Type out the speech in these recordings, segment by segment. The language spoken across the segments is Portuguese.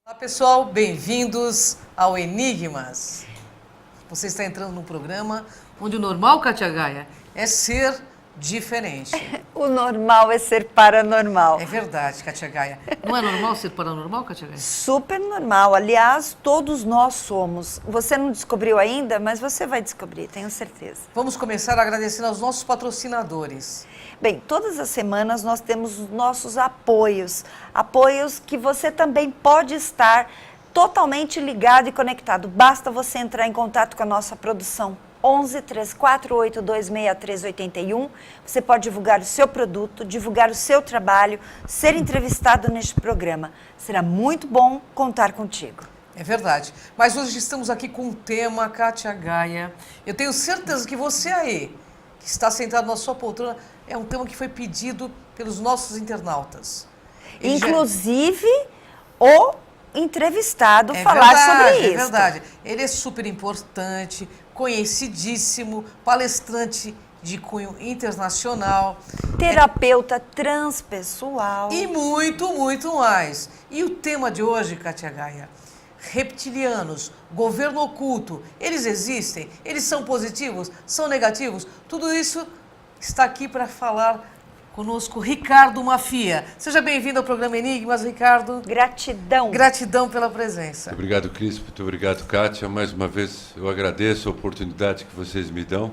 Olá pessoal, bem-vindos ao Enigmas. Você está entrando num programa onde o normal, Kátia Gaia, é ser diferente. O normal é ser paranormal. É verdade, Kátia Gaia. Não é normal ser paranormal, Kátia Gaia? Super normal. Aliás, todos nós somos. Você não descobriu ainda, mas você vai descobrir, tenho certeza. Vamos começar agradecendo aos nossos patrocinadores. Bem, todas as semanas nós temos os nossos apoios. Apoios que você também pode estar totalmente ligado e conectado. Basta você entrar em contato com a nossa produção. 11 3482 6381. Você pode divulgar o seu produto, divulgar o seu trabalho, ser entrevistado neste programa. Será muito bom contar contigo. É verdade. Mas hoje estamos aqui com um tema, Kátia Gaia. Eu tenho certeza que você aí, que está sentado na sua poltrona, é um tema que foi pedido pelos nossos internautas. Inclusive, o entrevistado falar sobre isso. É verdade. Ele é super importante, conhecidíssimo, palestrante de cunho internacional. Terapeuta transpessoal. E muito, muito mais. E o tema de hoje, Kátia Gaia, reptilianos, governo oculto, eles existem? Eles são positivos? São negativos? Tudo isso está aqui para falar conosco Ricardo Mafia. Seja bem-vindo ao programa Enigmas, Ricardo. Gratidão. Gratidão pela presença. Muito obrigado, Cris. Muito obrigado, Kátia. Mais uma vez, eu agradeço a oportunidade que vocês me dão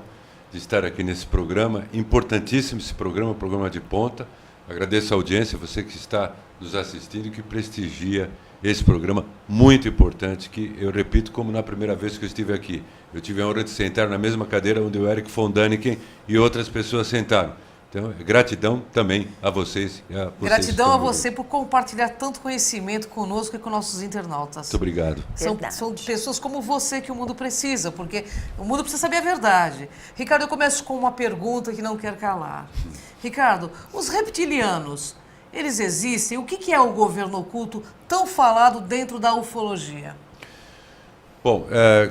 de estar aqui nesse programa. Importantíssimo esse programa, programa de ponta. Agradeço a audiência, você que está nos assistindo e que prestigia esse programa muito importante, que eu repito como na primeira vez que eu estive aqui. Eu tive a honra de sentar na mesma cadeira onde o Eric von Däniken e outras pessoas sentaram. Então, gratidão também a vocês. Gratidão a você por compartilhar tanto conhecimento conosco e com nossos internautas. Muito obrigado. São pessoas como você que o mundo precisa, porque o mundo precisa saber a verdade. Ricardo, eu começo com uma pergunta que não quer calar. Ricardo, os reptilianos, eles existem? O que é o governo oculto tão falado dentro da ufologia? Bom,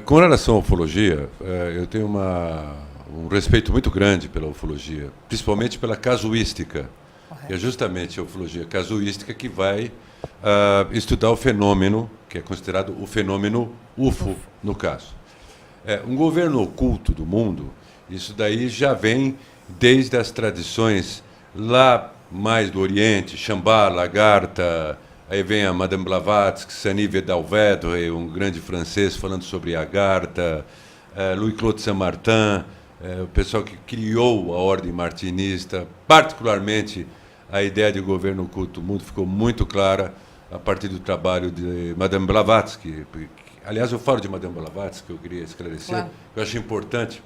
com relação à ufologia, eu tenho um respeito muito grande pela ufologia, principalmente pela casuística. Correto. É justamente a ufologia casuística que vai estudar o fenômeno, que é considerado o fenômeno UFO, no caso. Um governo oculto do mundo, isso daí já vem desde as tradições lá mais do Oriente, Shambhala, Agartha, aí vem a Madame Blavatsky, Sani Vedalvedre, um grande francês falando sobre Agartha, Louis-Claude Saint-Martin, o pessoal que criou a ordem martinista, particularmente a ideia de governo oculto do mundo ficou muito clara a partir do trabalho de Madame Blavatsky. Aliás, eu falo de Madame Blavatsky, que eu queria esclarecer, claro. Eu acho importante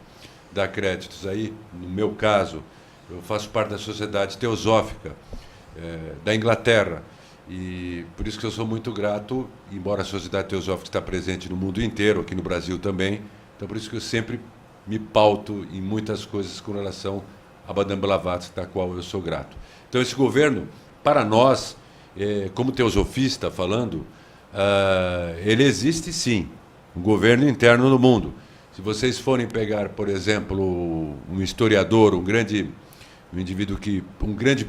dar créditos aí. No meu caso, eu faço parte da Sociedade Teosófica da Inglaterra, e por isso que eu sou muito grato, embora a Sociedade Teosófica está presente no mundo inteiro, aqui no Brasil também, então por isso que eu sempre me pauto em muitas coisas com relação a Madame Blavatsky, da qual eu sou grato. Então, esse governo, para nós, como teosofista falando, ele existe sim, um governo interno no mundo. Se vocês forem pegar, por exemplo, um historiador, um grande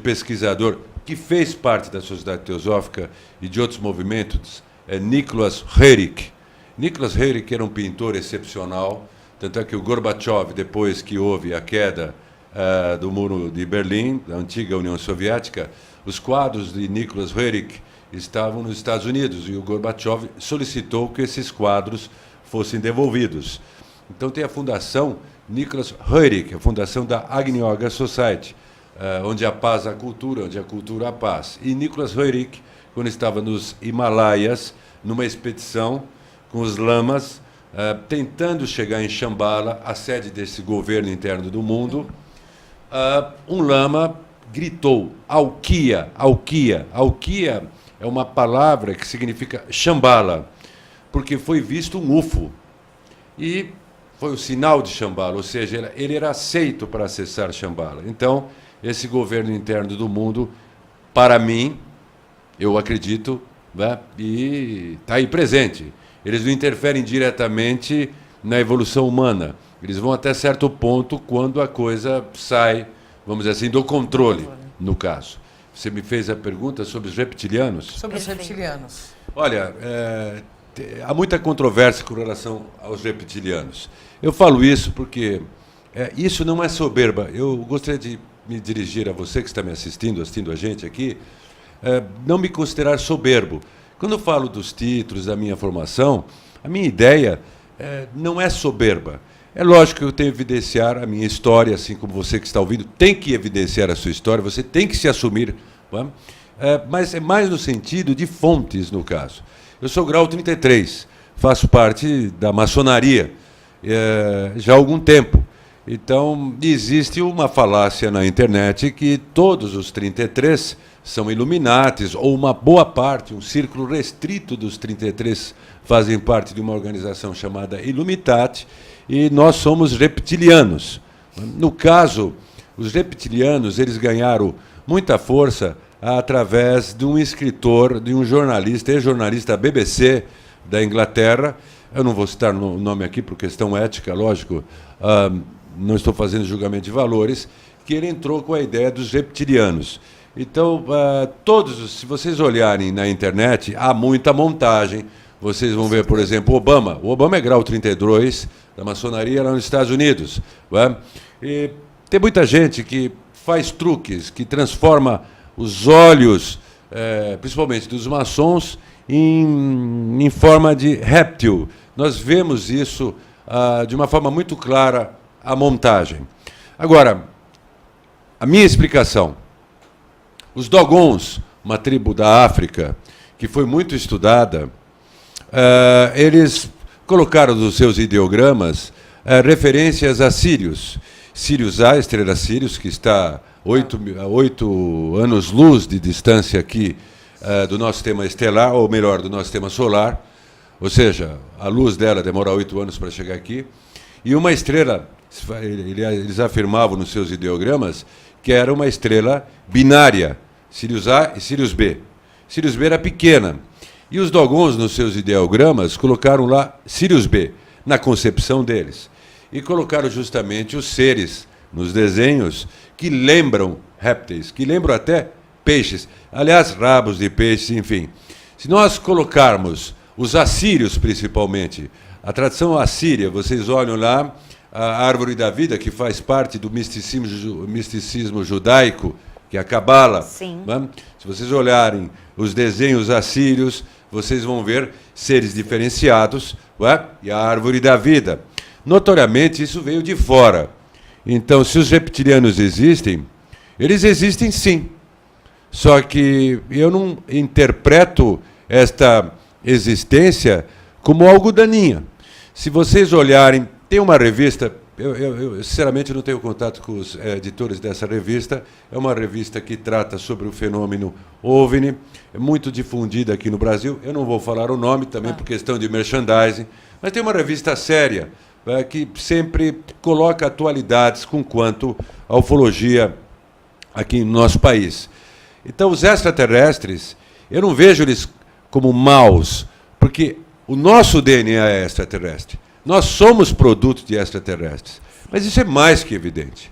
pesquisador que fez parte da Sociedade Teosófica e de outros movimentos, é Nicholas Roerich. Nicholas Roerich era um pintor excepcional. Tanto é que o Gorbachev, depois que houve a queda do Muro de Berlim, da antiga União Soviética, os quadros de Nicholas Roerich estavam nos Estados Unidos e o Gorbachev solicitou que esses quadros fossem devolvidos. Então tem a fundação Nicholas Roerich, a fundação da Agni Yoga Society, onde a paz a cultura, onde a cultura a paz. E Nicholas Roerich, quando estava nos Himalaias, numa expedição com os lamas, tentando chegar em Shambhala, a sede desse governo interno do mundo, um lama gritou, Aukia, Aukia. Aukia é uma palavra que significa Shambhala, porque foi visto um UFO. E foi o sinal de Shambhala, ou seja, ele era aceito para acessar Shambhala. Então, esse governo interno do mundo, para mim, eu acredito, né, e está aí presente. Eles não interferem diretamente na evolução humana. Eles vão até certo ponto quando a coisa sai, vamos dizer assim, do controle, no caso. Você me fez a pergunta sobre os reptilianos? Sobre os reptilianos. Olha, há muita controvérsia com relação aos reptilianos. Eu falo isso porque isso não é soberba. Eu gostaria de me dirigir a você que está me assistindo a gente aqui, não me considerar soberbo. Quando eu falo dos títulos, da minha formação, a minha ideia não é soberba. É lógico que eu tenho que evidenciar a minha história, assim como você que está ouvindo tem que evidenciar a sua história, você tem que se assumir, não é? Mas é mais no sentido de fontes, no caso. Eu sou grau 33, faço parte da maçonaria já há algum tempo. Então, existe uma falácia na internet que todos os 33 são Illuminatis, ou uma boa parte, um círculo restrito dos 33 fazem parte de uma organização chamada Illuminati, e nós somos reptilianos. No caso, os reptilianos eles ganharam muita força através de um escritor, de um jornalista, ex-jornalista BBC da Inglaterra. Eu não vou citar o nome aqui por questão ética, lógico, não estou fazendo julgamento de valores, que ele entrou com a ideia dos reptilianos. Então, se vocês olharem na internet, há muita montagem. Vocês vão ver, por exemplo, Obama. O Obama é grau 32 da maçonaria lá nos Estados Unidos. E tem muita gente que faz truques, que transforma os olhos, principalmente dos maçons, em forma de réptil. Nós vemos isso de uma forma muito clara, a montagem. Agora, a minha explicação. Os Dogons, uma tribo da África, que foi muito estudada, eles colocaram nos seus ideogramas referências a Sírios. Sirius A, estrela Sirius, que está a 8 anos-luz de distância aqui do nosso sistema estelar, ou melhor, do nosso sistema solar, ou seja, a luz dela demora 8 anos para chegar aqui, e uma estrela, eles afirmavam nos seus ideogramas, que era uma estrela binária, Sirius A e Sirius B. Sirius B era pequena. E os Dogons, nos seus ideogramas, colocaram lá Sirius B, na concepção deles. E colocaram justamente os seres nos desenhos que lembram répteis, que lembram até peixes. Aliás, rabos de peixes, enfim. Se nós colocarmos os assírios, principalmente, a tradição assíria, vocês olham lá, a árvore da vida, que faz parte do misticismo judaico, que é a Cabala. Sim. Se vocês olharem os desenhos assírios, vocês vão ver seres diferenciados, e a árvore da vida. Notoriamente, isso veio de fora. Então, se os reptilianos existem, eles existem sim. Só que eu não interpreto esta existência como algo daninha. Se vocês olharem, tem uma revista, eu sinceramente não tenho contato com os editores dessa revista, é uma revista que trata sobre o fenômeno OVNI, é muito difundida aqui no Brasil, eu não vou falar o nome também por questão de merchandising, mas tem uma revista séria, que sempre coloca atualidades com quanto à ufologia aqui no nosso país. Então, os extraterrestres, eu não vejo eles como maus, porque o nosso DNA é extraterrestre. Nós somos produto de extraterrestres. Mas isso é mais que evidente.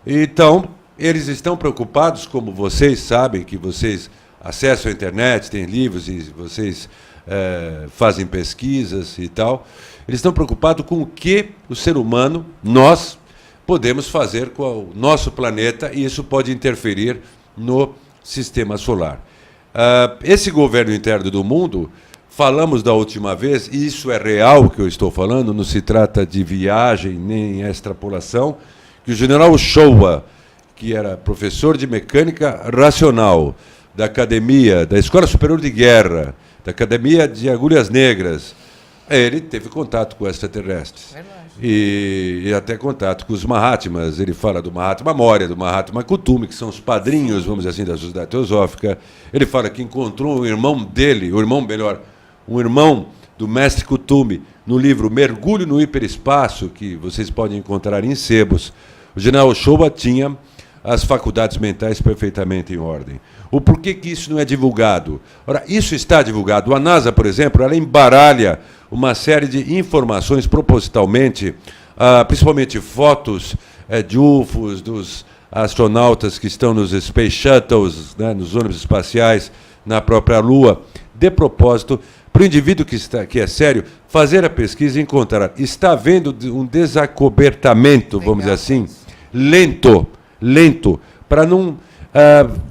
Então, eles estão preocupados, como vocês sabem, que vocês acessam a internet, têm livros e vocês fazem pesquisas e tal. Eles estão preocupados com o que o ser humano, nós, podemos fazer com o nosso planeta, e isso pode interferir no sistema solar. Esse governo interno do mundo, falamos da última vez, e isso é real que eu estou falando, não se trata de viagem nem extrapolação, que o general Showa, que era professor de mecânica racional da academia, da Escola Superior de Guerra, da Academia de Agulhas Negras, ele teve contato com extraterrestres. E até contato com os Mahatmas. Ele fala do Mahatma Moria, do Mahatma Kutumi, que são os padrinhos, vamos dizer assim, da Sociedade Teosófica. Ele fala que encontrou um irmão dele, um irmão do mestre Kutumi, no livro Mergulho no Hiperespaço, que vocês podem encontrar em sebos. O general Showa tinha as faculdades mentais perfeitamente em ordem. O porquê que isso não é divulgado? Ora, isso está divulgado. A NASA, por exemplo, ela embaralha uma série de informações propositalmente, principalmente fotos de UFOs, dos astronautas que estão nos Space Shuttles, né, nos ônibus espaciais, na própria Lua, de propósito, para o indivíduo que é sério, fazer a pesquisa e encontrar. Está havendo um desacobertamento, vamos dizer assim, lento, para não,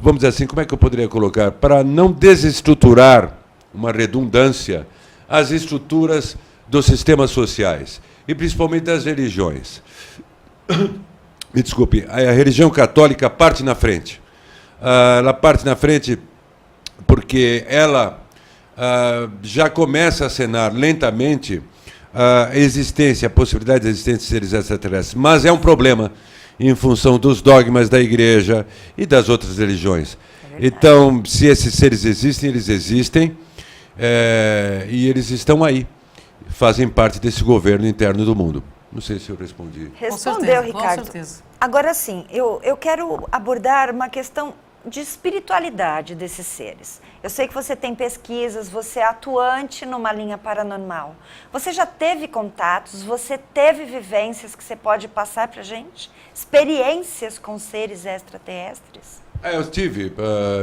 vamos dizer assim, como é que eu poderia colocar? Para não desestruturar, uma redundância, as estruturas dos sistemas sociais, e principalmente das religiões. Me desculpe, a religião católica parte na frente. Ela parte na frente porque ela já começa a acenar lentamente a existência, a possibilidade de existência de seres extraterrestres. Mas é um problema em função dos dogmas da igreja e das outras religiões. Então, se esses seres existem, eles existem, e eles estão aí, fazem parte desse governo interno do mundo. Não sei se eu respondi. Respondeu, Ricardo. Com certeza. Agora sim, eu quero abordar uma questão de espiritualidade desses seres. Eu sei que você tem pesquisas, você é atuante numa linha paranormal. Você já teve contatos, você teve vivências que você pode passar para a gente? Experiências com seres extraterrestres? Eu tive.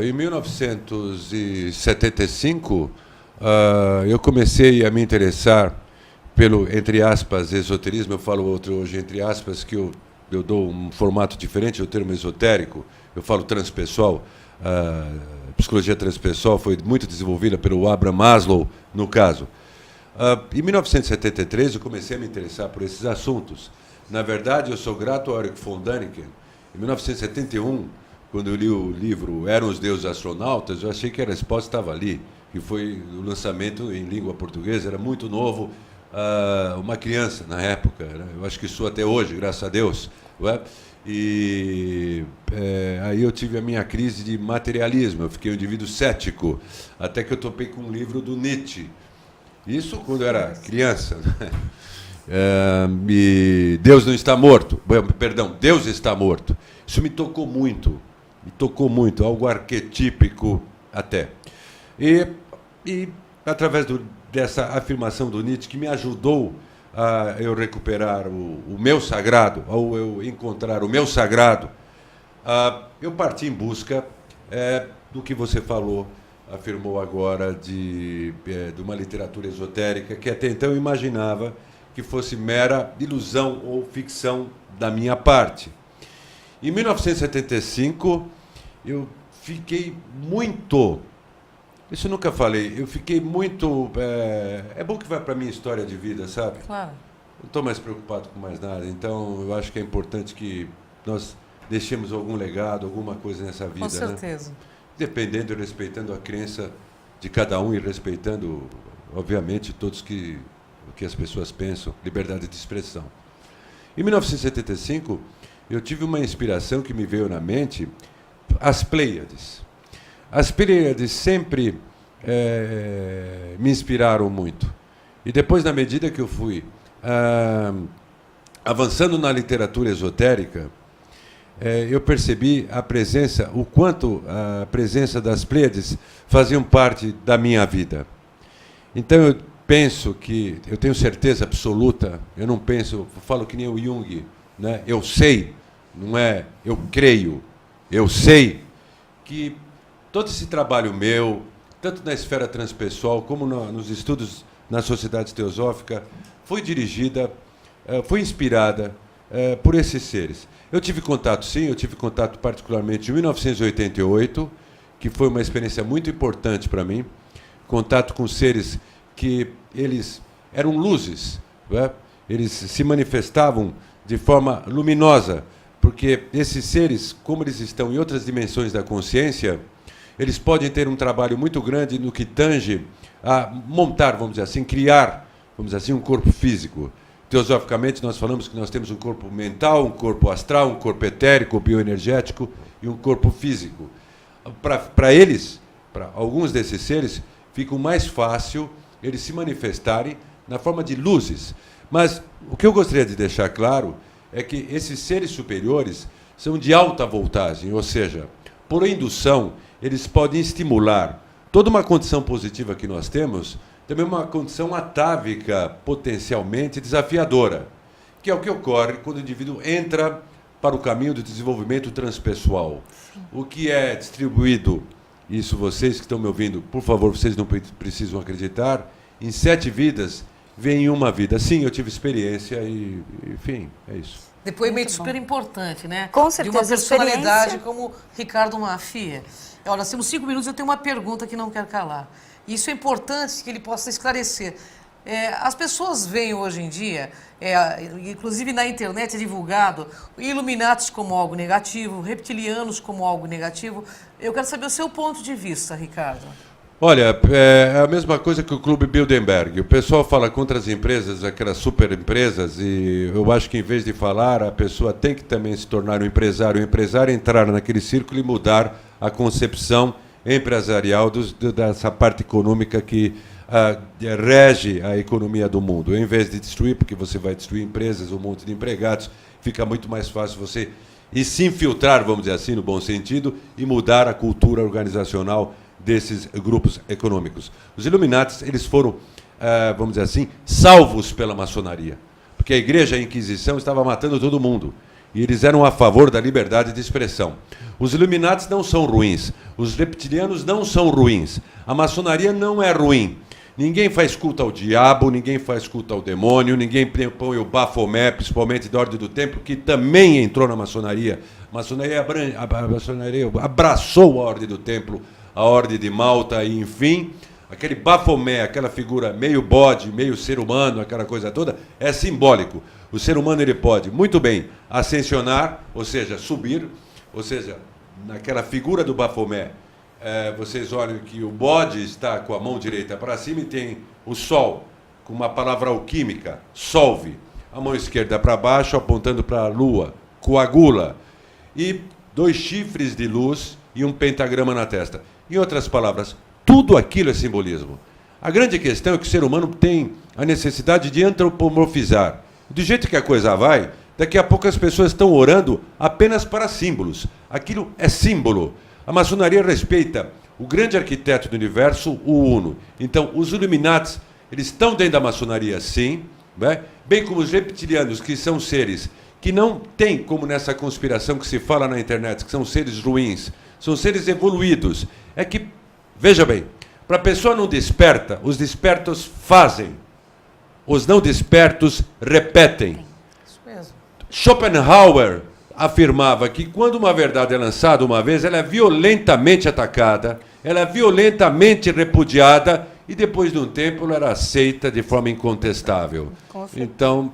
Em 1975, eu comecei a me interessar pelo, entre aspas, esoterismo. Eu falo outro hoje, entre aspas, que eu dou um formato diferente, o termo esotérico. Eu falo transpessoal. A psicologia transpessoal foi muito desenvolvida pelo Abraham Maslow, no caso. Em 1973, eu comecei a me interessar por esses assuntos. Na verdade, eu sou grato ao Erich von Däniken. Em 1971, quando eu li o livro Eram os Deuses Astronautas, eu achei que a resposta estava ali, que foi o lançamento em língua portuguesa, era muito novo, uma criança na época, né? Eu acho que sou até hoje, graças a Deus. Não é? E aí eu tive a minha crise de materialismo, eu fiquei um indivíduo cético, até que eu topei com um livro do Nietzsche. Isso quando eu era criança. Né? E Deus não está morto. Perdão, Deus está morto. Isso me tocou muito, algo arquetípico até. E através dessa afirmação do Nietzsche, que me ajudou a eu recuperar o meu sagrado, ao eu encontrar o meu sagrado, eu parti em busca do que você falou, afirmou agora, de uma literatura esotérica, que até então eu imaginava que fosse mera ilusão ou ficção da minha parte. Em 1975, eu fiquei muito... Isso eu nunca falei. Eu fiquei muito... É bom que vai para a minha história de vida, sabe? Claro. Não estou mais preocupado com mais nada. Então, eu acho que é importante que nós deixemos algum legado, alguma coisa nessa vida. Com certeza. Né? Dependendo e respeitando a crença de cada um e respeitando, obviamente, todos que as pessoas pensam, liberdade de expressão. Em 1975, eu tive uma inspiração que me veio na mente, as Pleiades. As Pleiades sempre me inspiraram muito. E depois, na medida que eu fui avançando na literatura esotérica, eu percebi a presença, o quanto a presença das Pleiades faziam parte da minha vida. Então, eu penso que, eu tenho certeza absoluta, eu não penso, eu falo que nem o Jung, né? Eu sei, não é eu creio, eu sei que todo esse trabalho meu, tanto na esfera transpessoal como nos estudos na Sociedade Teosófica, foi dirigida, foi inspirada por esses seres. Eu tive contato, sim, eu tive contato particularmente em 1988, que foi uma experiência muito importante para mim, contato com seres que eles eram luzes, né? Eles se manifestavam de forma luminosa, porque esses seres, como eles estão em outras dimensões da consciência, eles podem ter um trabalho muito grande no que tange a montar, vamos dizer assim, criar, vamos dizer assim, um corpo físico. Teosoficamente, nós falamos que nós temos um corpo mental, um corpo astral, um corpo etérico, bioenergético e um corpo físico. Para eles, para alguns desses seres, fica mais fácil eles se manifestarem na forma de luzes. Mas o que eu gostaria de deixar claro é que esses seres superiores são de alta voltagem, ou seja, por indução, eles podem estimular toda uma condição positiva que nós temos, também uma condição atávica, potencialmente desafiadora, que é o que ocorre quando o indivíduo entra para o caminho do desenvolvimento transpessoal. Sim. O que é distribuído isso vocês que estão me ouvindo, por favor, vocês não precisam acreditar, em 7 vidas vem uma vida. Sim, eu tive experiência e, enfim, é isso. Depoimento super importante, né? Com certeza, de uma personalidade experiência. como Ricardo Mafia. Olha, nós temos 5 minutos, eu tenho uma pergunta que não quero calar. Isso é importante que ele possa esclarecer. As pessoas veem hoje em dia, inclusive na internet é divulgado, Illuminatis como algo negativo, reptilianos como algo negativo. Eu quero saber o seu ponto de vista, Ricardo. Olha, é a mesma coisa que o Clube Bilderberg. O pessoal fala contra as empresas, aquelas super empresas, e eu acho que em vez de falar, a pessoa tem que também se tornar um empresário. O empresário entrar naquele círculo e mudar a concepção empresarial dessa parte econômica que rege a economia do mundo. Em vez de destruir, porque você vai destruir empresas, um monte de empregados, fica muito mais fácil você se infiltrar, vamos dizer assim, no bom sentido, e mudar a cultura organizacional desses grupos econômicos. Os Illuminatis, eles foram, vamos dizer assim, salvos pela maçonaria, porque a Igreja e a Inquisição estava matando todo mundo, e eles eram a favor da liberdade de expressão. Os Illuminatis não são ruins, os reptilianos não são ruins, a maçonaria não é ruim. Ninguém faz culto ao diabo, ninguém faz culto ao demônio, ninguém põe o Baphomet, principalmente da Ordem do Templo, que também entrou na maçonaria. A maçonaria abraçou a Ordem do Templo, a Ordem de Malta, e enfim, aquele Baphomet, aquela figura meio bode, meio ser humano, aquela coisa toda, é simbólico. O ser humano ele pode, muito bem, ascensionar, ou seja, subir, ou seja, naquela figura do Baphomet, vocês olham que o bode está com a mão direita para cima e tem o sol, com uma palavra alquímica, solve. A mão esquerda para baixo, apontando para a lua, coagula. E 2 chifres de luz e um pentagrama na testa. Em outras palavras, tudo aquilo é simbolismo. A grande questão é que o ser humano tem a necessidade de antropomorfizar. Do jeito que a coisa vai, daqui a pouco as pessoas estão orando apenas para símbolos. Aquilo é símbolo. A maçonaria respeita o grande arquiteto do universo, o Uno. Então, os Illuminatis, eles estão dentro da maçonaria, sim, né? Bem como os reptilianos, que são seres que não tem como nessa conspiração que se fala na internet, que são seres ruins, são seres evoluídos. É que, veja bem, para a pessoa não desperta, os despertos fazem. Os não despertos repetem. Isso mesmo. Schopenhauer afirmava que quando uma verdade é lançada uma vez, ela é violentamente atacada, ela é violentamente repudiada e depois de um tempo ela era aceita de forma incontestável. Então,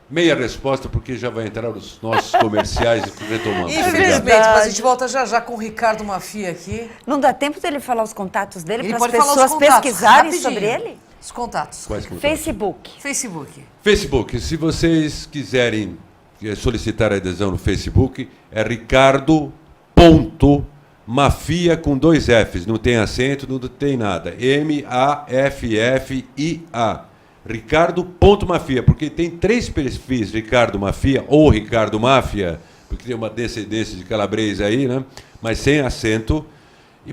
meia resposta, porque já vai entrar os nossos comerciais e retomamos. Infelizmente, mas a gente volta já já com o Ricardo Mafia aqui. Não dá tempo dele falar os contatos dele para as pode falar os pessoas contatos, pesquisarem rapidinho. sobre ele? Os contatos. Quais contatos? Facebook. Facebook, se vocês quiserem solicitar a adesão no Facebook, é ricardo.mafia com 2 Fs, não tem acento, não tem nada. MAFFIA. Ricardo.mafia, porque tem 3 perfis, Ricardo Mafia ou Ricardo Máfia, porque tem uma descendência de calabrês aí, né? Mas sem acento.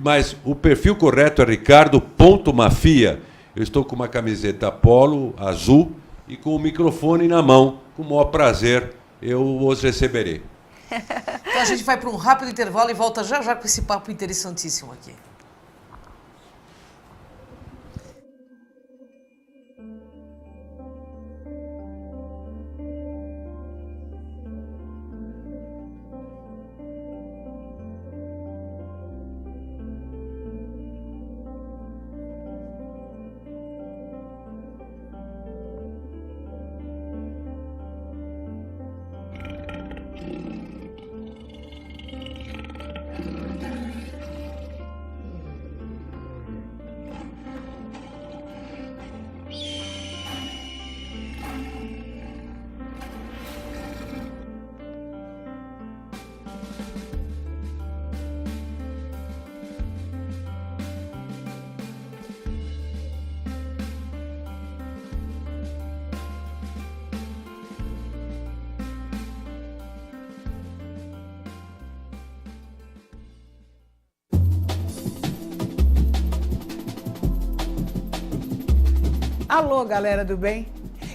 Mas o perfil correto é ricardo.mafia. Eu estou com uma camiseta polo azul e com o microfone na mão, com o maior prazer eu os receberei. Então a gente vai para um rápido intervalo e volta já já com esse papo interessantíssimo aqui. Alô, galera do bem?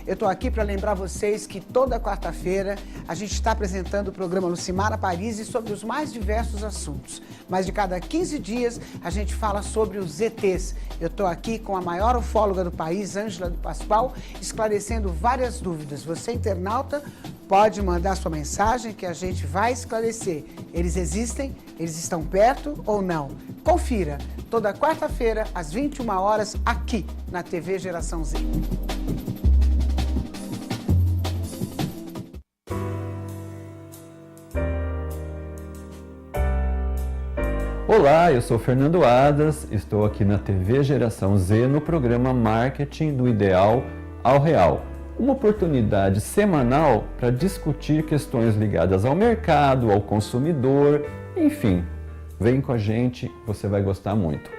Eu estou aqui para lembrar vocês que toda quarta-feira a gente está apresentando o programa Lucimara Paris sobre os mais diversos assuntos. Mas de cada 15 dias a gente fala sobre os ETs. Eu estou aqui com a maior ufóloga do país, Ângela do Pascoal, esclarecendo várias dúvidas. Você, internauta, pode mandar sua mensagem que a gente vai esclarecer. Eles existem? Eles estão perto ou não? Confira, toda quarta-feira, às 21 horas, aqui na TV Geração Z. Olá, eu sou Fernando Adas, estou aqui na TV Geração Z no programa Marketing do Ideal ao Real. Uma oportunidade semanal para discutir questões ligadas ao mercado, ao consumidor, enfim. Vem com a gente, você vai gostar muito.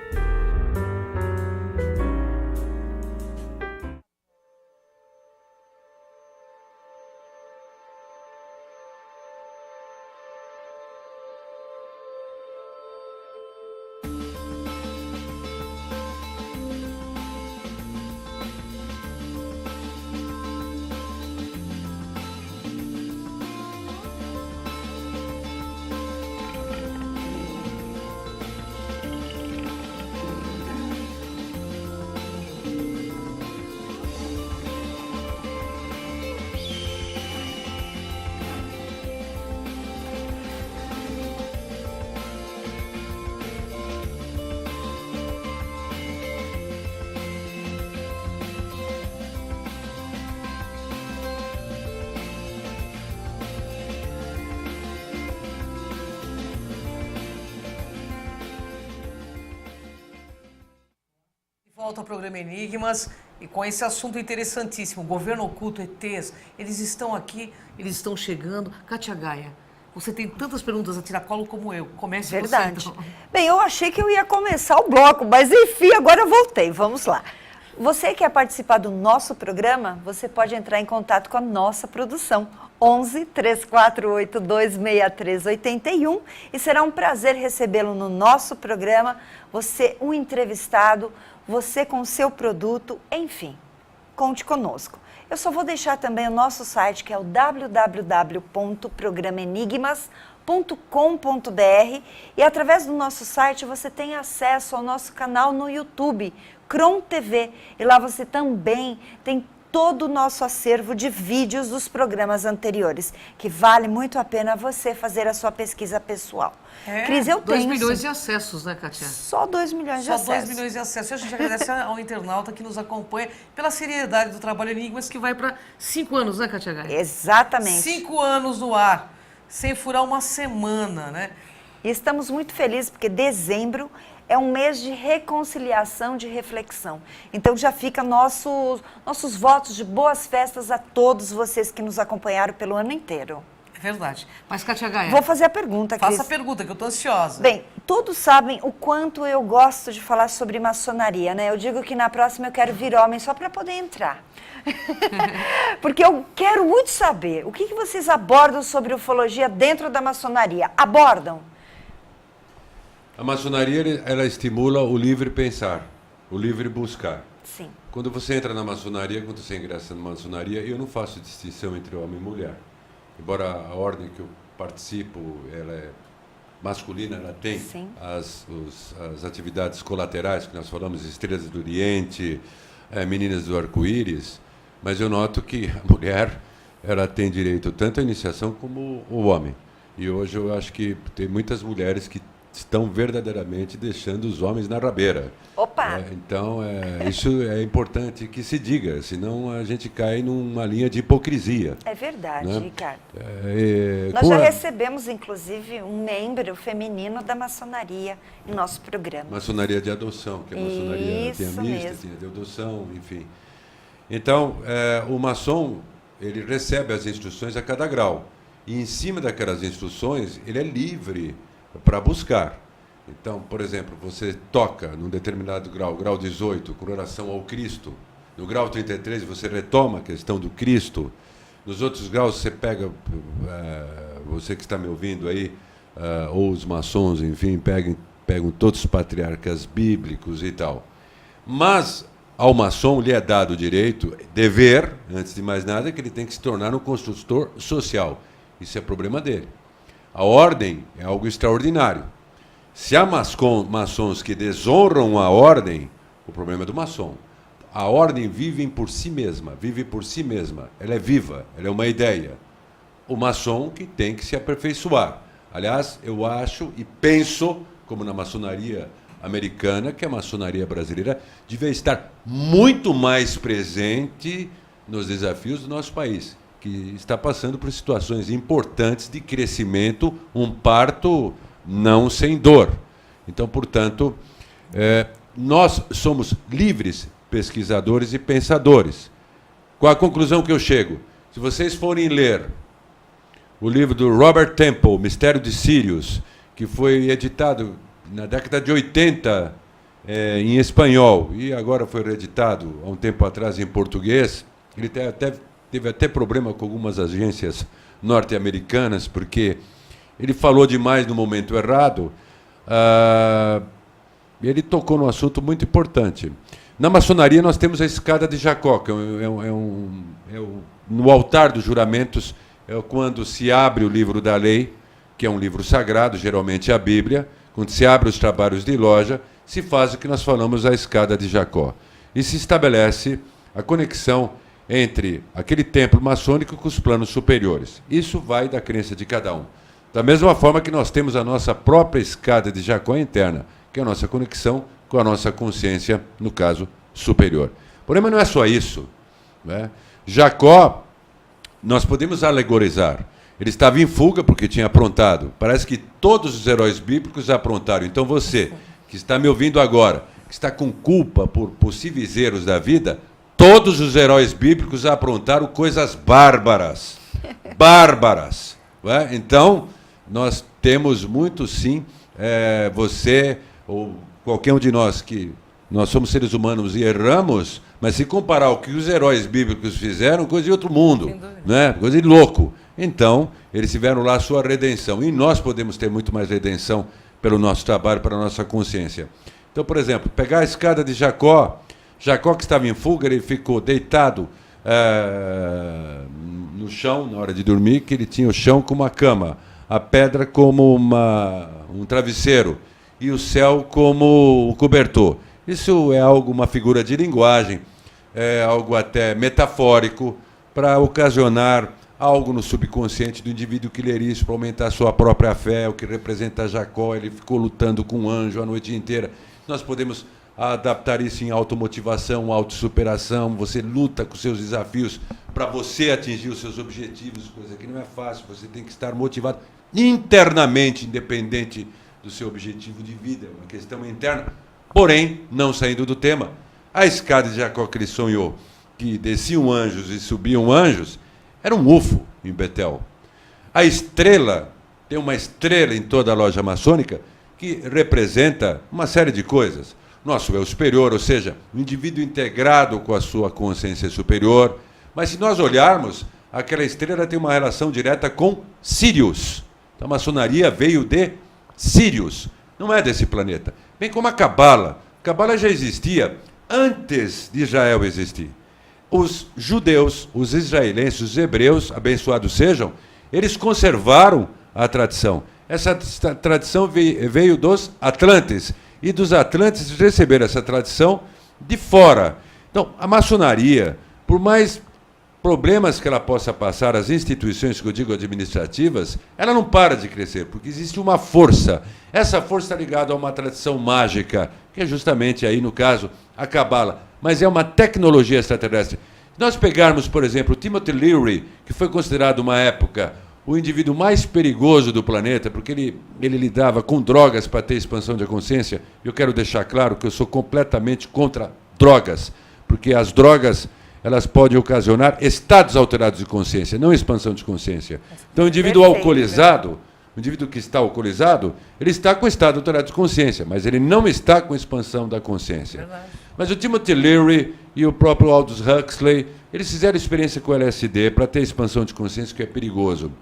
Volta ao programa Enigmas e com esse assunto interessantíssimo, governo oculto, ETs, eles estão aqui, eles estão chegando. Kátia Gaia, você tem tantas perguntas a tiracolo como eu. Comece Verdade. você, então. Bem, eu achei que eu ia começar o bloco, mas enfim, agora eu voltei. Vamos lá. Você quer participar do nosso programa? Você pode entrar em contato com a nossa produção. 11 3482 6381 e será um prazer recebê-lo no nosso programa. Você, um entrevistado, você com o seu produto, enfim, conte conosco. Eu só vou deixar também o nosso site, que é o www.programenigmas.com.br e através do nosso site você tem acesso ao nosso canal no YouTube, Cron TV, e lá você também tem todo o nosso acervo de vídeos dos programas anteriores, que vale muito a pena você fazer a sua pesquisa pessoal. Cris, eu 2 tenho... milhões sim, de acessos, né, Kátia? Só 2 milhões de Só acessos. 2 milhões de acessos. A gente agradece ao internauta que nos acompanha pela seriedade do trabalho Enigmas, que vai para 5 anos, né, Kátia Gaia? Exatamente. 5 anos no ar, sem furar uma semana, né? E estamos muito felizes porque dezembro é um mês de reconciliação, de reflexão. Então já fica nossos votos de boas festas a todos vocês que nos acompanharam pelo ano inteiro. É verdade. Mas, Kátia Gaia, Vou fazer a pergunta, Cris. faça a pergunta, que eu estou ansiosa. Bem, todos sabem o quanto eu gosto de falar sobre maçonaria, né? Eu digo que na próxima eu quero vir homem só para poder entrar. Porque eu quero muito saber o que vocês abordam sobre ufologia dentro da maçonaria. Abordam? A maçonaria, ela estimula o livre pensar, o livre buscar. Sim. Quando você entra na maçonaria, quando você ingressa na maçonaria, eu não faço distinção entre homem e mulher. Embora a ordem que eu participo, ela é masculina, ela tem as atividades colaterais que nós falamos, Estrelas do Oriente, Meninas do Arco-Íris, mas eu noto que a mulher, ela tem direito tanto à iniciação como o homem. E hoje eu acho que tem muitas mulheres que estão verdadeiramente deixando os homens na rabeira. Opa! Então, isso é importante que se diga, senão a gente cai numa linha de hipocrisia. É verdade, né? Ricardo. Nós já recebemos, inclusive, um membro feminino da maçonaria em nosso programa. Maçonaria de adoção, que a maçonaria Isso tem a mista, mesmo. tem a de adoção, enfim. Então, o maçom, ele recebe as instruções a cada grau. E em cima daquelas instruções, ele é livre para buscar. Então, por exemplo, você toca num determinado grau, grau 18, com relação ao Cristo. No grau 33, você retoma a questão do Cristo. Nos outros graus, você pega, você que está me ouvindo aí, ou os maçons, enfim, pegam todos os patriarcas bíblicos e tal. Mas ao maçom lhe é dado o direito, dever, antes de mais nada, que ele tem que se tornar um construtor social. Isso é problema dele. A ordem é algo extraordinário. Se há maçons que desonram a ordem, o problema é do maçom. A ordem vive por si mesma, ela é viva, ela é uma ideia. O maçom que tem que se aperfeiçoar. Aliás, eu acho e penso, como na maçonaria americana, que a maçonaria brasileira devia estar muito mais presente nos desafios do nosso país, que está passando por situações importantes de crescimento, um parto não sem dor. Então, portanto, nós somos livres pesquisadores e pensadores. Qual a conclusão que eu chego? Se vocês forem ler o livro do Robert Temple, Mistério de Sirius, que foi editado na década de 80 em espanhol e agora foi reeditado há um tempo atrás em português, ele teve até problema com algumas agências norte-americanas, porque ele falou demais no momento errado. Ele tocou num assunto muito importante. Na maçonaria nós temos a escada de Jacó, que no altar dos juramentos, é quando se abre o livro da lei, que é um livro sagrado, geralmente a Bíblia, quando se abre os trabalhos de loja, se faz o que nós falamos a escada de Jacó. E se estabelece a conexão entre aquele templo maçônico com os planos superiores. Isso vai da crença de cada um. Da mesma forma que nós temos a nossa própria escada de Jacó interna, que é a nossa conexão com a nossa consciência, no caso, superior. Porém, mas não é só isso, né? Jacó, nós podemos alegorizar. Ele estava em fuga porque tinha aprontado. Parece que todos os heróis bíblicos aprontaram. Então você, que está me ouvindo agora, que está com culpa por possíveis erros da vida, todos os heróis bíblicos aprontaram coisas bárbaras. Bárbaras. Né? Então, nós temos muito, sim, você ou qualquer um de nós que nós somos seres humanos e erramos, mas se comparar o que os heróis bíblicos fizeram, coisa de outro mundo, né? Coisa de louco. Então, eles tiveram lá a sua redenção. E nós podemos ter muito mais redenção pelo nosso trabalho, pela nossa consciência. Então, por exemplo, pegar a escada de Jacó, Jacó que estava em fuga, ele ficou deitado no chão, na hora de dormir, que ele tinha o chão como uma cama, a pedra como um travesseiro e o céu como um cobertor. Isso é uma figura de linguagem, é algo até metafórico, para ocasionar algo no subconsciente do indivíduo que ler isso, para aumentar a sua própria fé, o que representa Jacó. Ele ficou lutando com um anjo a noite inteira. Nós podemos adaptar isso em automotivação, autossuperação. Você luta com seus desafios para você atingir os seus objetivos, coisa que não é fácil. Você tem que estar motivado internamente, independente do seu objetivo de vida, uma questão interna. Porém, não saindo do tema, a escada de Jacó que ele sonhou, que desciam anjos e subiam anjos, era um UFO em Betel. A estrela, tem uma estrela em toda a loja maçônica que representa uma série de coisas. Nosso eu superior, ou seja, o indivíduo integrado com a sua consciência superior. Mas se nós olharmos, aquela estrela tem uma relação direta com Sirius. Então, a maçonaria veio de Sirius, não é desse planeta. Bem como a Cabala. A Cabala já existia antes de Israel existir. Os judeus, os israelenses, os hebreus, abençoados sejam, eles conservaram a tradição. Essa tradição veio dos Atlantes, e dos Atlantes receberam essa tradição de fora. Então, a maçonaria, por mais problemas que ela possa passar, as instituições, que eu digo administrativas, ela não para de crescer, porque existe uma força. Essa força está ligada a uma tradição mágica, que é justamente aí, no caso, a Cabala. Mas é uma tecnologia extraterrestre. Se nós pegarmos, por exemplo, Timothy Leary, que foi considerado, uma época, o indivíduo mais perigoso do planeta, porque ele lidava com drogas para ter expansão de consciência. Eu quero deixar claro que eu sou completamente contra drogas, porque as drogas, elas podem ocasionar estados alterados de consciência, não expansão de consciência. Então, o indivíduo alcoolizado, o indivíduo que está alcoolizado, ele está com estado alterado de consciência, mas ele não está com expansão da consciência. Verdade. Mas o Timothy Leary e o próprio Aldous Huxley, eles fizeram experiência com o LSD para ter expansão de consciência, que é perigoso.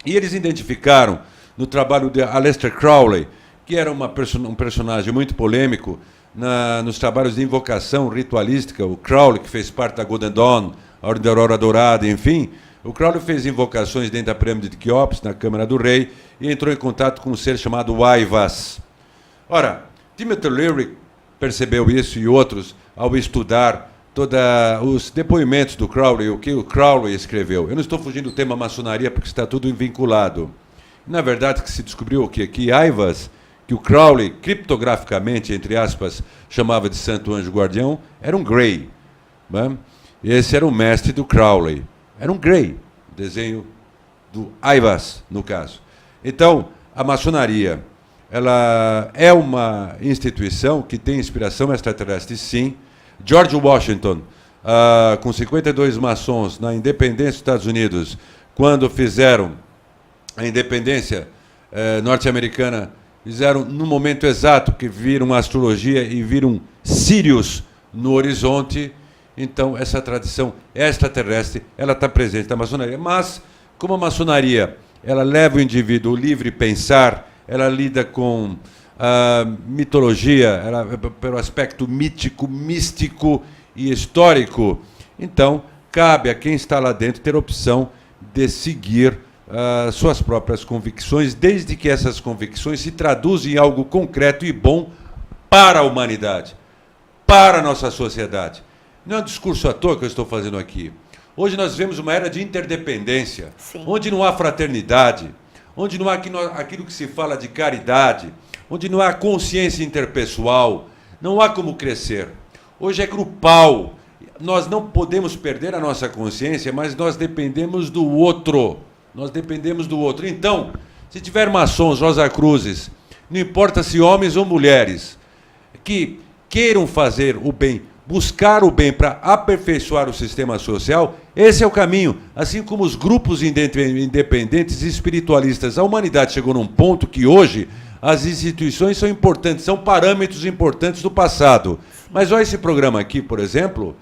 E eles identificaram, no trabalho de Aleister Crowley, que era um personagem muito polêmico, nos trabalhos de invocação ritualística, o Crowley, que fez parte da Golden Dawn, a Ordem da Aurora Dourada, enfim, o Crowley fez invocações dentro da pirâmide de Quéops, na Câmara do Rei, e entrou em contato com um ser chamado Aivas. Ora, Timothy Leary percebeu isso e outros ao estudar todos os depoimentos do Crowley, o que o Crowley escreveu. Eu não estou fugindo do tema maçonaria porque está tudo vinculado. Na verdade, que se descobriu o quê? Que Aivas, que o Crowley, criptograficamente, entre aspas, chamava de Santo Anjo Guardião, era um Grey. Né? Esse era o mestre do Crowley. Era um Grey, desenho do Aivas, no caso. Então, a maçonaria, ela é uma instituição que tem inspiração extraterrestre, sim. George Washington, com 52 maçons na independência dos Estados Unidos, quando fizeram a independência norte-americana, fizeram no momento exato que viram a astrologia e viram Sirius no horizonte. Então, essa tradição extraterrestre, ela está presente na maçonaria. Mas, como a maçonaria, ela leva o indivíduo livre pensar, ela lida com mitologia, pelo aspecto mítico, místico e histórico. Então, cabe a quem está lá dentro ter a opção de seguir suas próprias convicções, desde que essas convicções se traduzam em algo concreto e bom para a humanidade, para a nossa sociedade. Não é um discurso à toa que eu estou fazendo aqui. Hoje nós vivemos uma era de interdependência, Sim. onde não há fraternidade, onde não há aquilo que se fala de caridade, onde não há consciência interpessoal, não há como crescer. Hoje é grupal. Nós não podemos perder a nossa consciência, mas nós dependemos do outro. Nós dependemos do outro. Então, se tiver maçons, Rosacruzes, não importa se homens ou mulheres, que queiram fazer o bem, buscar o bem para aperfeiçoar o sistema social, esse é o caminho. Assim como os grupos independentes e espiritualistas. A humanidade chegou num ponto que hoje as instituições são importantes, são parâmetros importantes do passado. Mas olha esse programa aqui, por exemplo,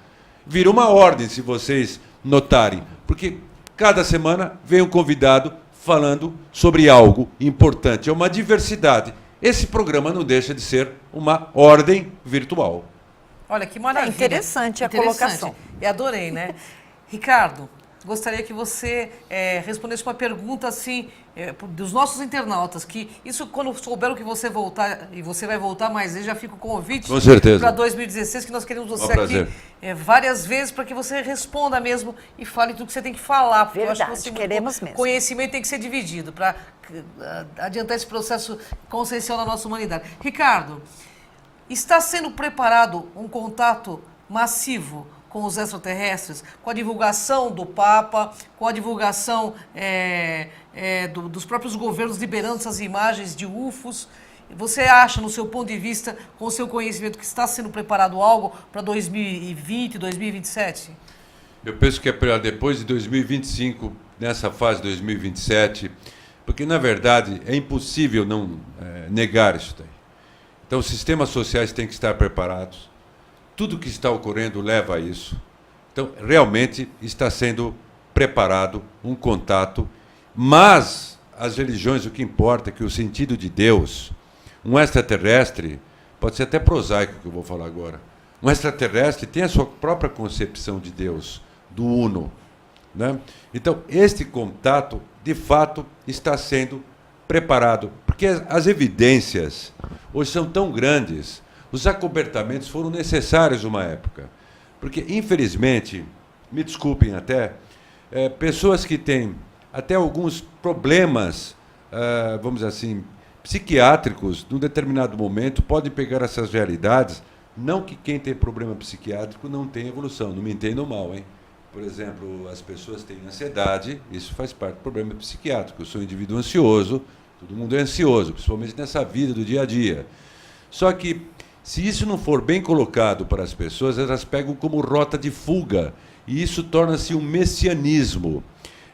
vira uma ordem, se vocês notarem, porque cada semana vem um convidado falando sobre algo importante. É uma diversidade. Esse programa não deixa de ser uma ordem virtual. Olha, que maravilha. Interessante a colocação. Eu adorei, né? Ricardo, gostaria que você respondesse uma pergunta assim dos nossos internautas, que isso quando souberam que você voltar, e você vai voltar, mas eu já fica o convite para 2016, que nós queremos você aqui várias vezes para que você responda mesmo e fale tudo que você tem que falar. Porque Verdade, eu acho que queremos mesmo. Conhecimento tem que ser dividido para adiantar esse processo consciencial na nossa humanidade. Ricardo, está sendo preparado um contato massivo com os extraterrestres, com a divulgação do Papa, com a divulgação dos próprios governos liberando essas imagens de UFOs? Você acha, no seu ponto de vista, com o seu conhecimento, que está sendo preparado algo para 2020, 2027? Eu penso que é para depois de 2025, nessa fase de 2027, porque, na verdade, é impossível não negar isso daí. Então, os sistemas sociais têm que estar preparados. Tudo que está ocorrendo leva a isso. Então, realmente está sendo preparado um contato, mas as religiões, o que importa é que o sentido de Deus, um extraterrestre, pode ser até prosaico que eu vou falar agora, um extraterrestre tem a sua própria concepção de Deus, do Uno. Né? Então, este contato, de fato, está sendo preparado, porque as evidências hoje são tão grandes. Os acobertamentos foram necessários uma época, porque, infelizmente, me desculpem até, pessoas que têm até alguns problemas, vamos dizer assim, psiquiátricos, num determinado momento, podem pegar essas realidades, não que quem tem problema psiquiátrico não tenha evolução, não me entendam mal, hein? Por exemplo, as pessoas têm ansiedade, isso faz parte do problema psiquiátrico. Eu sou um indivíduo ansioso, todo mundo é ansioso, principalmente nessa vida do dia a dia. Só que, se isso não for bem colocado para as pessoas, elas pegam como rota de fuga, e isso torna-se um messianismo.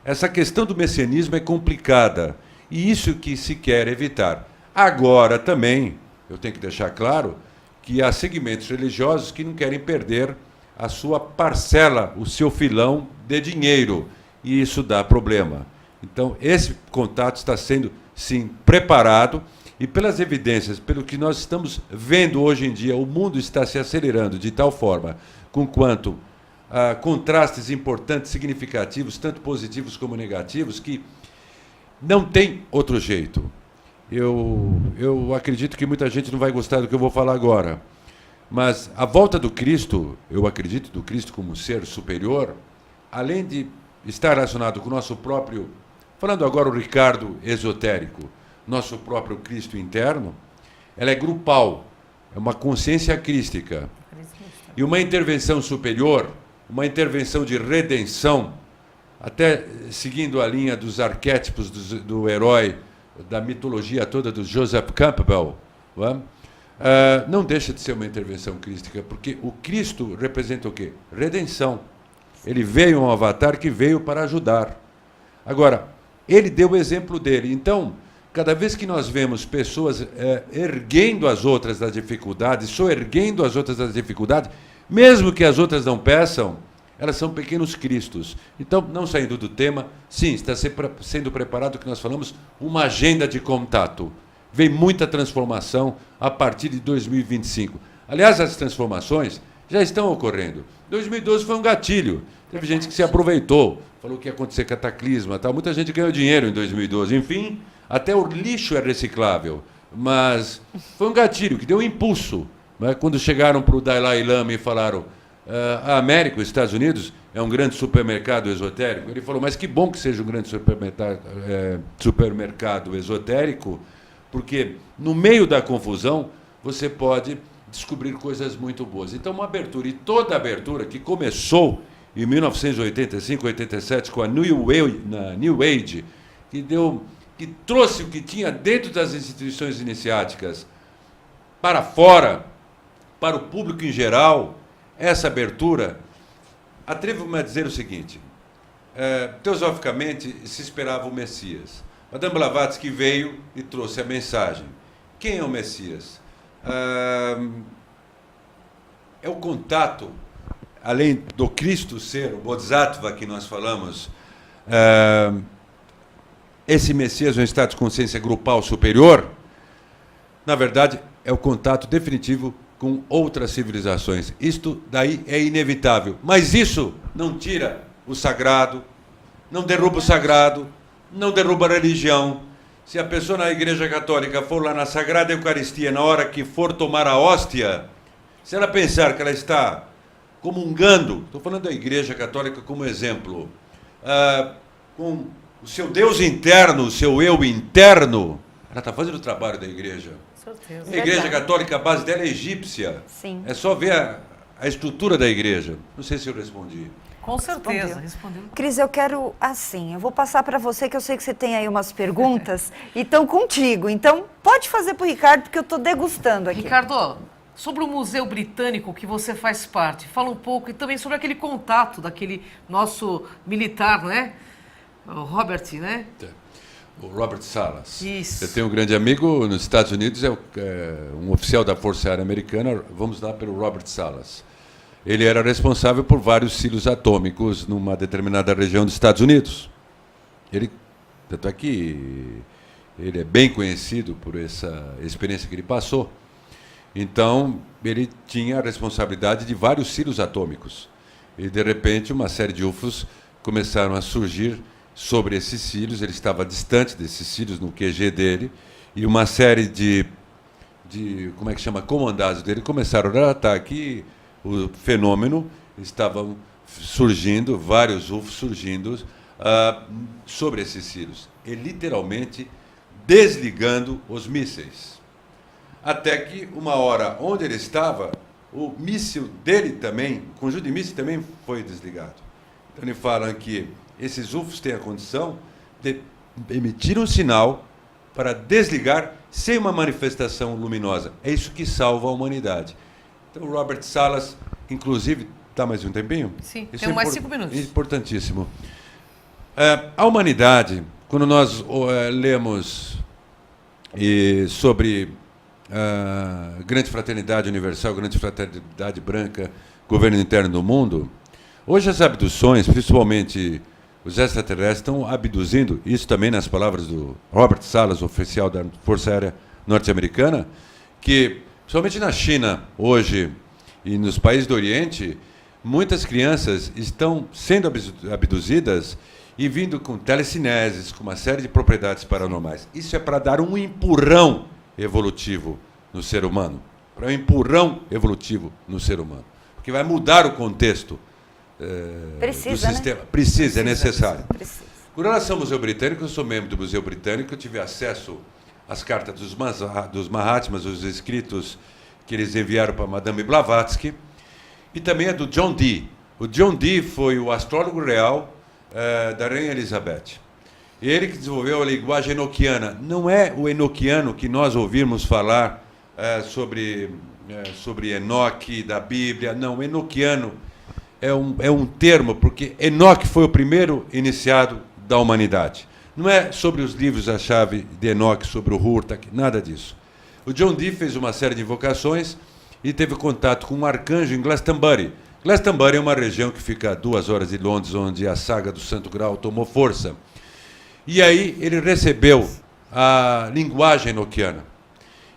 Essa questão do messianismo é complicada, e isso que se quer evitar. Agora, também, eu tenho que deixar claro que há segmentos religiosos que não querem perder a sua parcela, o seu filão de dinheiro, e isso dá problema. Então, esse contato está sendo, sim, preparado, e pelas evidências, pelo que nós estamos vendo hoje em dia, o mundo está se acelerando de tal forma, com quanto a contrastes importantes, significativos, tanto positivos como negativos, que não tem outro jeito. Eu acredito que muita gente não vai gostar do que eu vou falar agora, mas a volta do Cristo, eu acredito do Cristo como ser superior, além de estar relacionado com o nosso próprio, falando agora o Ricardo esotérico, nosso próprio Cristo interno, ela é grupal, é uma consciência crística. E uma intervenção superior, uma intervenção de redenção, até seguindo a linha dos arquétipos do herói, da mitologia toda do Joseph Campbell, não deixa de ser uma intervenção crística, porque o Cristo representa o quê? Redenção. Ele veio um avatar que veio para ajudar. Agora, ele deu o exemplo dele. Então, cada vez que nós vemos pessoas erguendo as outras das dificuldades, soerguendo as outras das dificuldades, mesmo que as outras não peçam, elas são pequenos cristos. Então, não saindo do tema, sim, está sendo preparado o que nós falamos, uma agenda de contato. Vem muita transformação a partir de 2025. Aliás, as transformações já estão ocorrendo. 2012 foi um gatilho. Teve gente que se aproveitou, falou que ia acontecer cataclisma, tal. Muita gente ganhou dinheiro em 2012. Enfim, até o lixo é reciclável. Mas foi um gatilho que deu um impulso. Né? Quando chegaram para o Dalai Lama e falaram a América, os Estados Unidos, é um grande supermercado esotérico. Ele falou, mas que bom que seja um grande supermercado esotérico, porque no meio da confusão você pode descobrir coisas muito boas. Então, uma abertura, e toda abertura que começou em 1985, 87, com a New Age, que trouxe o que tinha dentro das instituições iniciáticas para fora, para o público em geral, essa abertura, atrevo-me a dizer o seguinte, teosoficamente se esperava o Messias. Madame Blavatsky veio e trouxe a mensagem. Quem é o Messias? É o contato, além do Cristo ser, o Bodhisattva que nós falamos, esse Messias, um estado de consciência grupal superior, na verdade, é o contato definitivo com outras civilizações. Isto daí é inevitável. Mas isso não tira o sagrado, não derruba o sagrado, não derruba a religião. Se a pessoa na Igreja Católica for lá na Sagrada Eucaristia, na hora que for tomar a hóstia, se ela pensar que ela está comungando, estou falando da Igreja Católica como exemplo, com o seu Deus interno, o seu eu interno, ela está fazendo o trabalho da Igreja. Certeza. A Igreja Católica, a base dela é egípcia. Sim. É só ver a estrutura da Igreja. Não sei se eu respondi. Com certeza, respondeu. Cris, eu quero eu vou passar para você, que eu sei que você tem aí umas perguntas, e estão contigo. Então, pode fazer para o Ricardo, porque eu estou degustando aqui. Ricardo, sobre o Museu Britânico que você faz parte, fala um pouco, e também sobre aquele contato daquele nosso militar, né? O Robert, né? O Robert Salas. Isso. Eu tenho um grande amigo nos Estados Unidos, um oficial da Força Aérea Americana, vamos lá pelo Robert Salas. Ele era responsável por vários silos atômicos numa determinada região dos Estados Unidos. Tanto é que ele é bem conhecido por essa experiência que ele passou. Então, ele tinha a responsabilidade de vários silos atômicos. E, de repente, uma série de UFOs começaram a surgir sobre esses silos. Ele estava distante desses silos, no QG dele, e uma série de como é que chama, comandados dele começaram a relatar que o fenômeno estavam surgindo, vários UFOs surgindo sobre esses silos, e literalmente desligando os mísseis. Até que, uma hora onde ele estava, o míssil dele também, o conjunto de mísseis também foi desligado. Então, ele fala que esses UFOs têm a condição de emitir um sinal para desligar sem uma manifestação luminosa. É isso que salva a humanidade. Então, o Robert Salas, inclusive... Dá mais um tempinho? Sim, isso temos mais 5 minutos. Importantíssimo. A humanidade, quando nós lemos sobre a grande fraternidade universal, grande fraternidade branca, governo interno do mundo, hoje as abduções, principalmente os extraterrestres, estão abduzindo, isso também nas palavras do Robert Salas, oficial da Força Aérea norte-americana, que, somente na China, hoje, e nos países do Oriente, muitas crianças estão sendo abduzidas e vindo com telecineses, com uma série de propriedades paranormais. Isso é para dar um empurrão evolutivo no ser humano. Para um empurrão evolutivo no ser humano. Porque vai mudar o contexto do sistema. Né? Precisa, é necessário. Precisa. Com relação ao Museu Britânico, eu sou membro do Museu Britânico, eu tive acesso às cartas dos Mahatmas, os escritos que eles enviaram para Madame Blavatsky, e também a do John Dee. O John Dee foi o astrólogo real da Rainha Elizabeth. Ele que desenvolveu a linguagem enoquiana. Não é o enoquiano que nós ouvimos falar sobre Enoque, da Bíblia. Não, o enoquiano é um termo, porque Enoque foi o primeiro iniciado da humanidade. Não é sobre os livros a chave de Enoque, sobre o Hurtak, nada disso. O John Dee fez uma série de invocações e teve contato com um arcanjo em Glastonbury. Glastonbury é uma região que fica a 2 horas de Londres, onde a saga do Santo Graal tomou força. E aí ele recebeu a linguagem enoquiana.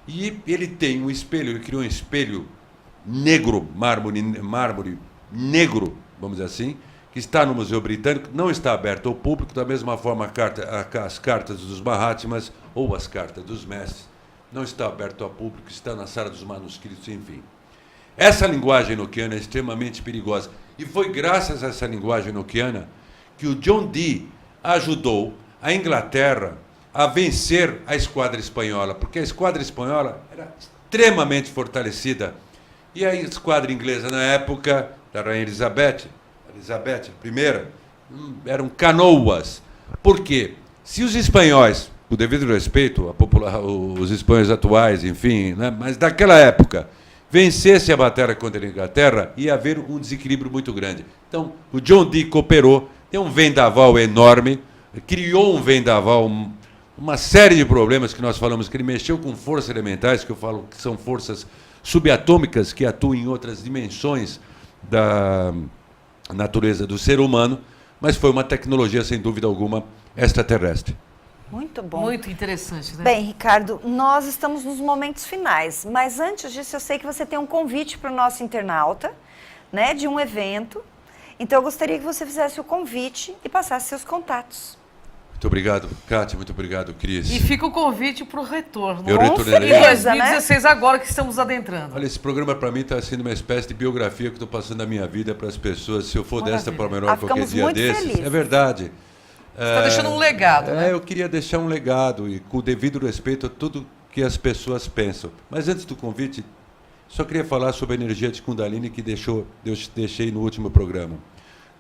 E ele tem um espelho, ele criou um espelho negro, mármore negro, vamos dizer assim, que está no Museu Britânico, não está aberto ao público, da mesma forma as cartas dos Mahatmas ou as cartas dos mestres, não está aberto ao público, está na sala dos manuscritos, enfim. Essa linguagem enoquiana é extremamente perigosa. E foi graças a essa linguagem enoquiana que o John Dee ajudou a Inglaterra a vencer a esquadra espanhola, porque a esquadra espanhola era extremamente fortalecida. E a esquadra inglesa, na época da Rainha Elizabeth I, eram canoas. Por quê? Se os espanhóis, com devido respeito os espanhóis atuais, enfim, né, mas daquela época, vencesse a batalha contra a Inglaterra, ia haver um desequilíbrio muito grande. Então, o John Dee cooperou, tem um vendaval enorme, criou um vendaval, uma série de problemas que nós falamos, que ele mexeu com forças elementais, que eu falo que são forças subatômicas que atuam em outras dimensões da natureza do ser humano, mas foi uma tecnologia, sem dúvida alguma, extraterrestre. Muito bom. Muito interessante, né? Bem, Ricardo, nós estamos nos momentos finais, mas antes disso eu sei que você tem um convite para o nosso internauta, né, de um evento. Então eu gostaria que você fizesse o convite e passasse seus contatos. Muito obrigado, Kátia, muito obrigado, Cris. E fica o convite para o retorno. Eu Com retornarei. Em certeza, 2016, agora que estamos adentrando. Olha, esse programa para mim está sendo uma espécie de biografia que estou passando na minha vida para as pessoas, se eu for Maravilha. desta para menor qualquer ficamos dia muito desses. felizes. É verdade. Você está deixando um legado, né? Eu queria deixar um legado e com o devido respeito a tudo que as pessoas pensam. Mas antes do convite, só queria falar sobre a energia de Kundalini que eu deixei no último programa.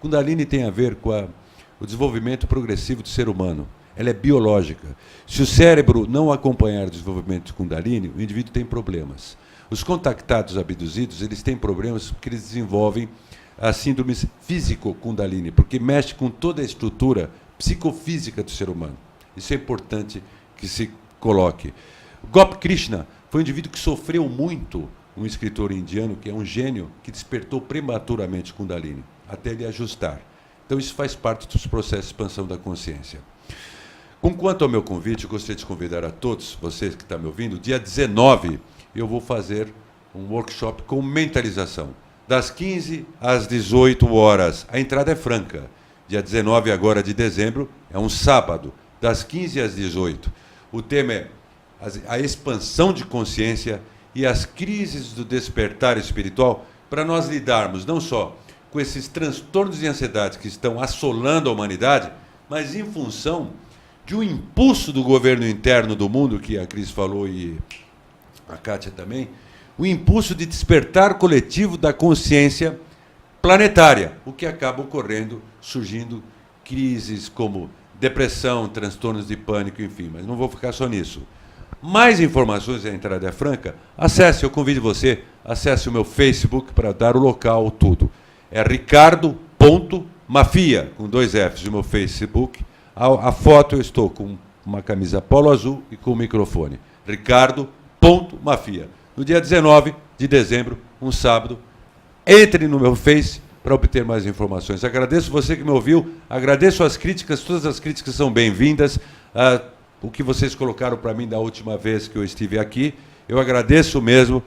Kundalini tem a ver com o desenvolvimento progressivo do ser humano. Ela é biológica. Se o cérebro não acompanhar o desenvolvimento de Kundalini, o indivíduo tem problemas. Os contactados abduzidos, eles têm problemas porque eles desenvolvem a síndrome físico-Kundalini, porque mexe com toda a estrutura psicofísica do ser humano. Isso é importante que se coloque. Gopi Krishna foi um indivíduo que sofreu muito, um escritor indiano que é um gênio, que despertou prematuramente Kundalini, até ele ajustar. Então isso faz parte dos processos de expansão da consciência. Quanto ao meu convite, eu gostaria de convidar a todos, vocês que estão me ouvindo, dia 19 eu vou fazer um workshop com mentalização, das 15 às 18 horas. A entrada é franca. Dia 19 agora de dezembro, é um sábado, das 15 às 18. O tema é a expansão de consciência e as crises do despertar espiritual, para nós lidarmos não só com esses transtornos de ansiedade que estão assolando a humanidade, mas em função de um impulso do governo interno do mundo, que a Cris falou e a Kátia também, o impulso de despertar coletivo da consciência planetária, o que acaba ocorrendo, surgindo crises como depressão, transtornos de pânico, enfim, mas não vou ficar só nisso. Mais informações, a entrada é franca, acesse, eu convido você, acesse o meu Facebook para dar o local, tudo. É ricardo.mafia, com 2 Fs, o meu Facebook. A foto eu estou com uma camisa polo azul e com o microfone. ricardo.mafia. No dia 19 de dezembro, um sábado, entre no meu Face para obter mais informações. Agradeço você que me ouviu, agradeço as críticas, todas as críticas são bem-vindas. o que vocês colocaram para mim da última vez que eu estive aqui. Eu agradeço mesmo,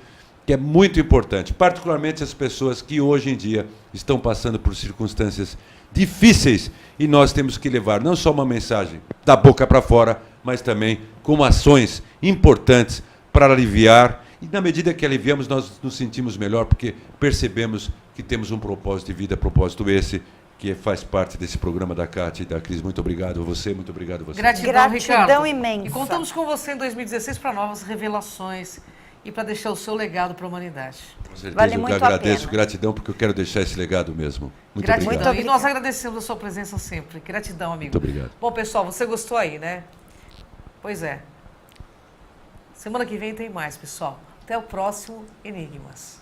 que é muito importante, particularmente as pessoas que hoje em dia estão passando por circunstâncias difíceis, e nós temos que levar não só uma mensagem da boca para fora, mas também com ações importantes para aliviar, e na medida que aliviamos, nós nos sentimos melhor, porque percebemos que temos um propósito de vida, propósito esse, que faz parte desse programa da Cátia e da Cris. Muito obrigado a você, muito obrigado a você. Gratidão, Ricardo. Imensa. E contamos com você em 2016 para novas revelações e para deixar o seu legado para a humanidade. Com certeza, Vale eu muito a agradeço, pena. gratidão, porque eu quero deixar esse legado mesmo. Muito Gratidão. obrigado. E nós agradecemos a sua presença sempre. Gratidão, amigo. Muito obrigado. Bom, pessoal, você gostou aí, né? Pois é. Semana que vem tem mais, pessoal. Até o próximo Enigmas.